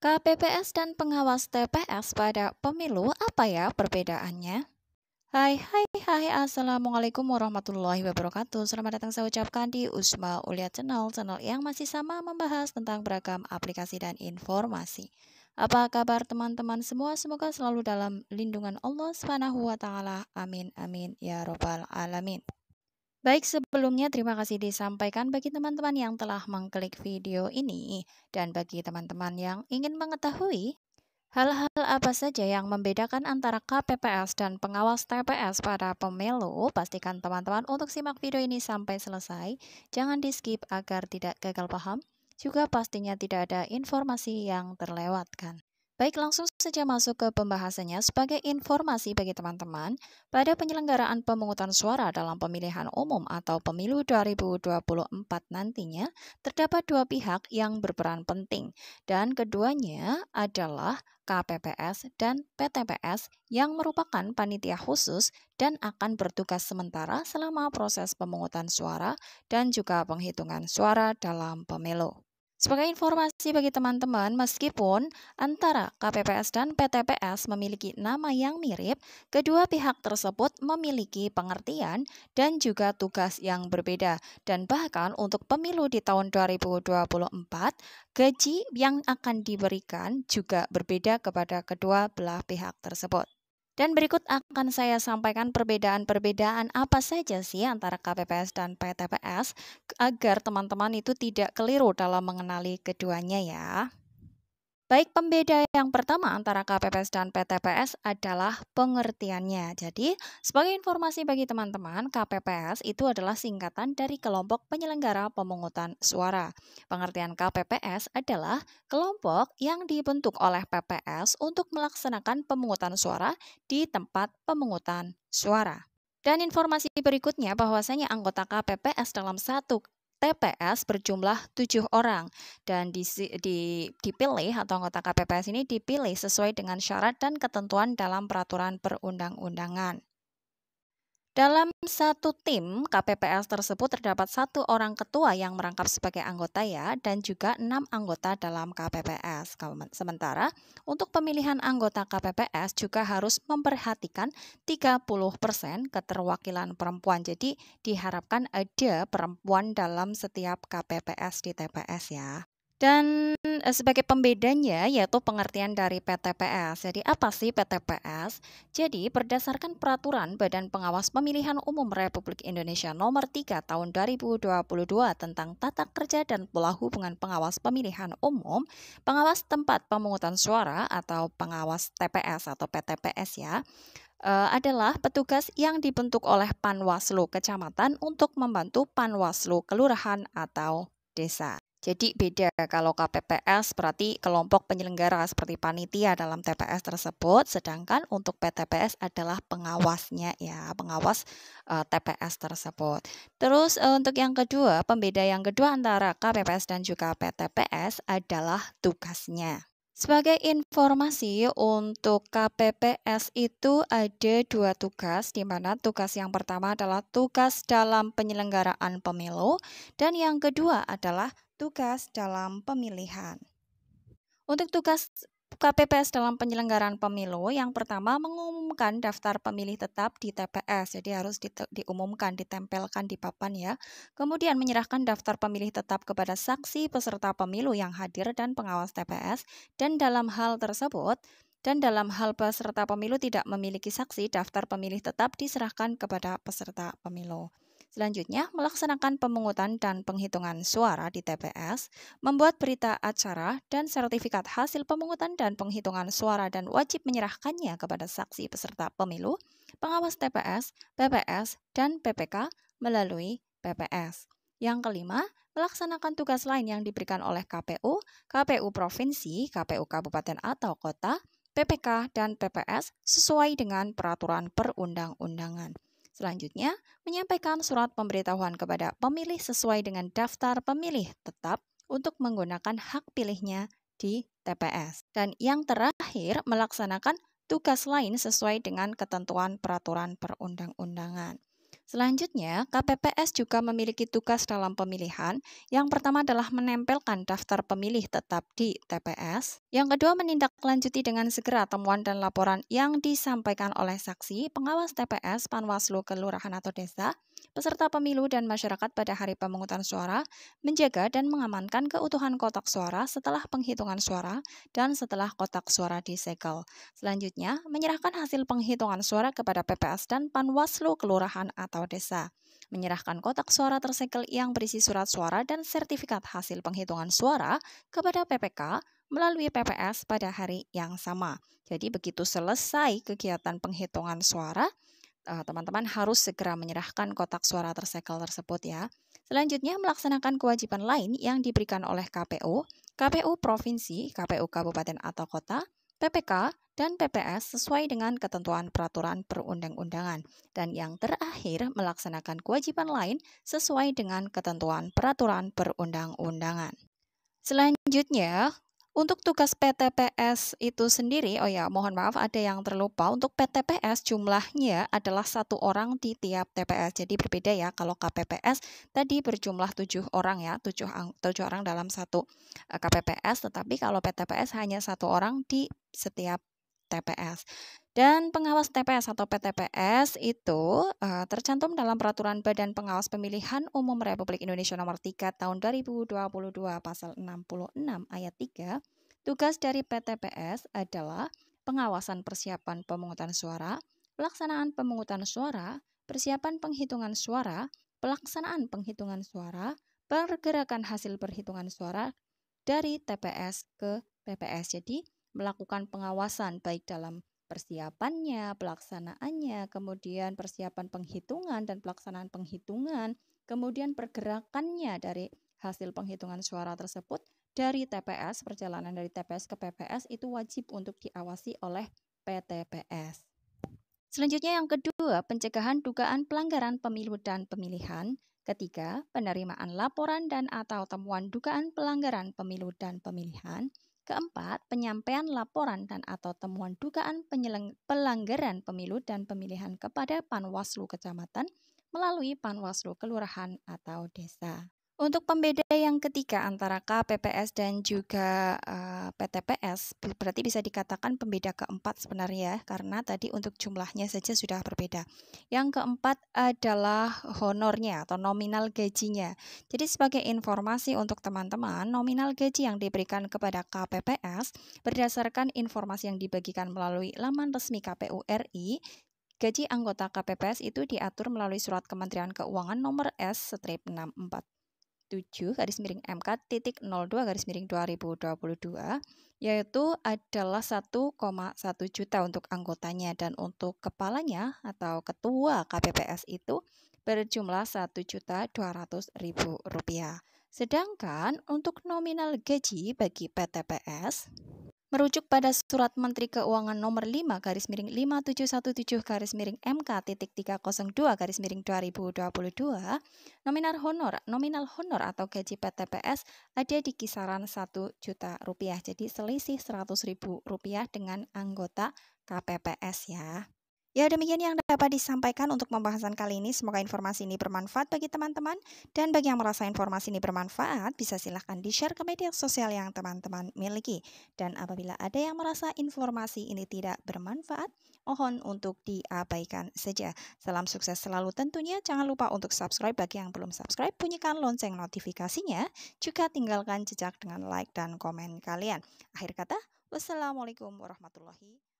KPPS dan pengawas TPS pada pemilu apa ya perbedaannya? Hai, Assalamualaikum warahmatullahi wabarakatuh. Selamat datang saya ucapkan di Usma Ulia Channel yang masih sama membahas tentang beragam aplikasi dan informasi. Apa kabar teman-teman semua? Semoga selalu dalam lindungan Allah Subhanahu wa taala. Amin amin ya robbal alamin. Baik, sebelumnya terima kasih disampaikan bagi teman-teman yang telah mengklik video ini dan bagi teman-teman yang ingin mengetahui hal-hal apa saja yang membedakan antara KPPS dan pengawas TPS pada pemilu, pastikan teman-teman untuk simak video ini sampai selesai. Jangan di-skip agar tidak gagal paham, juga pastinya tidak ada informasi yang terlewatkan. Baik, langsung saja masuk ke pembahasannya. Sebagai informasi bagi teman-teman, pada penyelenggaraan pemungutan suara dalam pemilihan umum atau pemilu 2024 nantinya, terdapat dua pihak yang berperan penting, dan keduanya adalah KPPS dan PTPS yang merupakan panitia khusus dan akan bertugas sementara selama proses pemungutan suara dan juga penghitungan suara dalam pemilu. Sebagai informasi bagi teman-teman, meskipun antara KPPS dan PTPS memiliki nama yang mirip, kedua pihak tersebut memiliki pengertian dan juga tugas yang berbeda. Dan bahkan untuk pemilu di tahun 2024, gaji yang akan diberikan juga berbeda kepada kedua belah pihak tersebut. Dan berikut akan saya sampaikan perbedaan-perbedaan apa saja sih antara KPPS dan PTPS agar teman-teman itu tidak keliru dalam mengenali keduanya ya. Baik, pembeda yang pertama antara KPPS dan PTPS adalah pengertiannya. Jadi, sebagai informasi bagi teman-teman, KPPS itu adalah singkatan dari kelompok penyelenggara pemungutan suara. Pengertian KPPS adalah kelompok yang dibentuk oleh PPS untuk melaksanakan pemungutan suara di tempat pemungutan suara. Dan informasi berikutnya bahwasanya anggota KPPS dalam satu TPS berjumlah 7 orang dan dipilih atau anggota KPPS ini dipilih sesuai dengan syarat dan ketentuan dalam peraturan perundang-undangan. Dalam satu tim KPPS tersebut terdapat satu orang ketua yang merangkap sebagai anggota ya, dan juga 6 anggota dalam KPPS. Sementara untuk pemilihan anggota KPPS juga harus memperhatikan 30% keterwakilan perempuan. Jadi diharapkan ada perempuan dalam setiap KPPS di TPS ya. Dan sebagai pembedanya yaitu pengertian dari PTPS. Jadi apa sih PTPS? Jadi berdasarkan peraturan Badan Pengawas Pemilihan Umum Republik Indonesia Nomor 3 Tahun 2022 tentang tata kerja dan pola hubungan pengawas pemilihan umum, pengawas tempat pemungutan suara atau pengawas TPS atau PTPS ya, adalah petugas yang dibentuk oleh Panwaslu Kecamatan untuk membantu Panwaslu Kelurahan atau Desa. Jadi beda, kalau KPPS berarti kelompok penyelenggara seperti panitia dalam TPS tersebut, sedangkan untuk PTPS adalah pengawasnya ya, pengawas TPS tersebut. Terus untuk yang kedua, pembeda yang kedua antara KPPS dan juga PTPS adalah tugasnya. Sebagai informasi untuk KPPS itu ada dua tugas, di mana tugas yang pertama adalah tugas dalam penyelenggaraan pemilu dan yang kedua adalah tugas dalam pemilihan. Untuk tugas KPPS dalam penyelenggaraan pemilu, yang pertama mengumumkan daftar pemilih tetap di TPS, jadi harus diumumkan, ditempelkan di papan ya. Kemudian menyerahkan daftar pemilih tetap kepada saksi peserta pemilu yang hadir dan pengawas TPS, dan dalam hal peserta pemilu tidak memiliki saksi, daftar pemilih tetap diserahkan kepada peserta pemilu. Selanjutnya, melaksanakan pemungutan dan penghitungan suara di TPS, membuat berita acara dan sertifikat hasil pemungutan dan penghitungan suara dan wajib menyerahkannya kepada saksi peserta pemilu, pengawas TPS, PPS, dan PPK melalui PPS. Yang kelima, melaksanakan tugas lain yang diberikan oleh KPU, KPU Provinsi, KPU Kabupaten atau Kota, PPK, dan PPS sesuai dengan peraturan perundang-undangan. Selanjutnya, menyampaikan surat pemberitahuan kepada pemilih sesuai dengan daftar pemilih tetap untuk menggunakan hak pilihnya di TPS. Dan yang terakhir, melaksanakan tugas lain sesuai dengan ketentuan peraturan perundang-undangan. Selanjutnya, KPPS juga memiliki tugas dalam pemilihan. Yang pertama adalah menempelkan daftar pemilih tetap di TPS. Yang kedua, menindaklanjuti dengan segera temuan dan laporan yang disampaikan oleh saksi, pengawas TPS, Panwaslu, kelurahan atau desa, peserta pemilu dan masyarakat pada hari pemungutan suara, menjaga dan mengamankan keutuhan kotak suara setelah penghitungan suara dan setelah kotak suara disegel. Selanjutnya, menyerahkan hasil penghitungan suara kepada PPS dan Panwaslu kelurahan atau desa. Menyerahkan kotak suara tersegel yang berisi surat suara dan sertifikat hasil penghitungan suara kepada PPK melalui PPS pada hari yang sama. Jadi begitu selesai kegiatan penghitungan suara, teman-teman harus segera menyerahkan kotak suara tersegel tersebut ya. Selanjutnya melaksanakan kewajiban lain yang diberikan oleh KPU, KPU Provinsi, KPU Kabupaten atau Kota, PPK, dan PPS sesuai dengan ketentuan peraturan perundang-undangan. Dan yang terakhir, melaksanakan kewajiban lain sesuai dengan ketentuan peraturan perundang-undangan. Selanjutnya, untuk tugas PTPS itu sendiri, oh ya, mohon maaf ada yang terlupa. Untuk PTPS jumlahnya adalah 1 orang di tiap TPS. Jadi berbeda ya, kalau KPPS tadi berjumlah 7 orang ya, 7 orang dalam satu KPPS, tetapi kalau PTPS hanya 1 orang di setiap TPS. Dan pengawas TPS atau PTPS itu tercantum dalam Peraturan Badan Pengawas Pemilihan Umum Republik Indonesia Nomor 3 Tahun 2022 Pasal 66 Ayat 3. Tugas dari PTPS adalah pengawasan persiapan pemungutan suara, pelaksanaan pemungutan suara, persiapan penghitungan suara, pelaksanaan penghitungan suara, pergerakan hasil perhitungan suara dari TPS ke PPS. Jadi melakukan pengawasan baik dalam persiapannya, pelaksanaannya, kemudian persiapan penghitungan dan pelaksanaan penghitungan, kemudian pergerakannya dari hasil penghitungan suara tersebut dari TPS, perjalanan dari TPS ke PPS itu wajib untuk diawasi oleh PTPS. Selanjutnya yang kedua, pencegahan dugaan pelanggaran pemilu dan pemilihan. Ketiga, penerimaan laporan dan atau temuan dugaan pelanggaran pemilu dan pemilihan. Keempat, penyampaian laporan dan atau temuan dugaan pelanggaran pemilu dan pemilihan kepada Panwaslu Kecamatan melalui Panwaslu Kelurahan atau Desa. Untuk pembeda yang ketiga antara KPPS dan juga PTPS, berarti bisa dikatakan pembeda keempat sebenarnya ya, karena tadi untuk jumlahnya saja sudah berbeda. Yang keempat adalah honornya atau nominal gajinya. Jadi sebagai informasi untuk teman-teman, nominal gaji yang diberikan kepada KPPS berdasarkan informasi yang dibagikan melalui laman resmi KPU RI, gaji anggota KPPS itu diatur melalui Surat Kementerian Keuangan nomor S/647 /MK.02/2022 yaitu adalah 1,1 juta untuk anggotanya dan untuk kepalanya atau ketua KPPS itu berjumlah Rp1.200.000. Sedangkan untuk nominal gaji bagi PTPS merujuk pada Surat Menteri Keuangan Nomor 5/5717-MK.302/2022, nominal honor atau gaji PTPS ada di kisaran Rp1 juta. Jadi selisih Rp100.000 dengan anggota KPPS ya. Ya, demikian yang dapat disampaikan untuk pembahasan kali ini. Semoga informasi ini bermanfaat bagi teman-teman. Dan bagi yang merasa informasi ini bermanfaat, bisa silahkan di-share ke media sosial yang teman-teman miliki. Dan apabila ada yang merasa informasi ini tidak bermanfaat, mohon untuk diabaikan saja. Salam sukses selalu tentunya. Jangan lupa untuk subscribe bagi yang belum subscribe. Bunyikan lonceng notifikasinya. Juga tinggalkan jejak dengan like dan komen kalian. Akhir kata, wassalamualaikum warahmatullahi wabarakatuh.